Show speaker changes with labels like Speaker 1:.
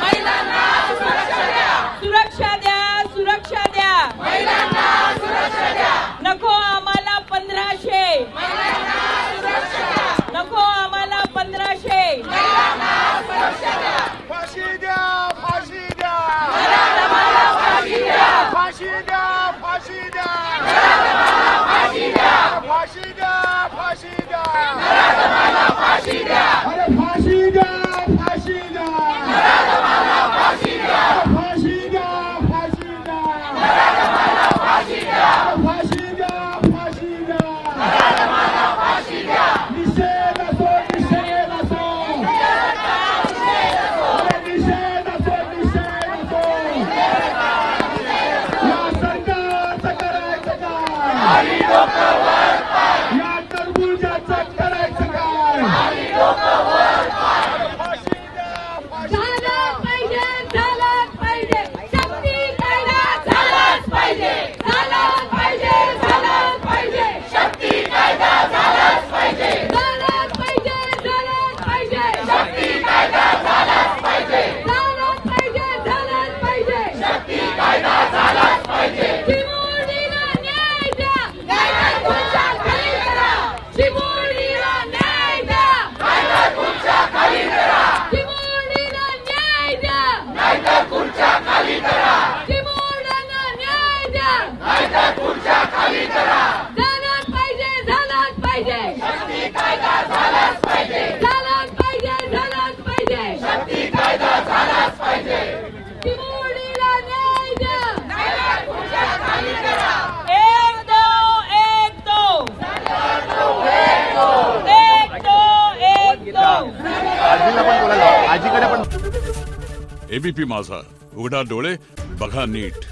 Speaker 1: महिलांना सुरक्षा द्या, सुरक्षा द्या, सुरक्षा द्या, महिलांना सुरक्षा द्या। नको आम्हाला 1500, महिलांना सुरक्षा द्या, नको आम्हाला 1500, महिलांना सुरक्षा द्या।
Speaker 2: फाशी द्या, फाशी द्या,
Speaker 1: आम्हाला फाशी द्या,
Speaker 2: फाशी द्या, फाशी द्या,
Speaker 1: आम्हाला फाशी द्या,
Speaker 2: फाशी द्या, फाशी द्या,
Speaker 1: आम्हाला फाशी द्या,
Speaker 2: अरे फाशी द्या, फाशी द्या,
Speaker 1: आम्हाला फाशी द्या,
Speaker 2: फाशी द्या, फाशी द्या,
Speaker 1: आम्हाला फाशी द्या,
Speaker 2: फाशी द्या, फाशी द्या,
Speaker 1: आम्हाला फाशी द्या।
Speaker 2: निषेध असो, निषेध असो, अरे निषेध असो, निषेध असो, या सरकारचं करायचं काय, या टरबुजाचं करायचं काय, फाशी द्या, फाशी
Speaker 1: झालंच पाहिजे, झालंच पाहिजे, शक्ती कायदा झालाच पाहिजे, झालाच पाहिजे, झालाच पाहिजे, शक्ती कायदा झालाच पाहिजे, झालाच पाहिजे, झालाच पाहिजे, शक्ती कायदा झालाच पाहिजे, झालाच पाहिजे, झालाच पाहिजे, शक्ती कायदा झालाच पाहिजे। चिमुरडीला न्याय द्या, नाहीतर खुर्च्या खाली करा, चिमुरडीला न्याय द्या, नाहीतर खुर्च्या खाली करा, चिमुरडीला न्याय द्या, नाहीतर खुर्च्या खाली करा, चिमुरड्यांना न्याय द्या, नाहीतर खुर्च्या खाली करा। झालाच पाहिजे, झालाच पाहिजे, शक्ती कायदा झालाच पाहिजे, झालाच पाहिजे, झालाच पाहिजे, शक्ती कायदा झालाच पाहिजे, चिमुरडीला न्याय द्या, नाहीतर खुर्च्या खाली करा। एक दो, एक दो, एक दो, एक दो।
Speaker 3: आजीला पण बोलायला, आजीकडे पण।
Speaker 4: एबीपी माझा, उघडा डोळे बघा नीट।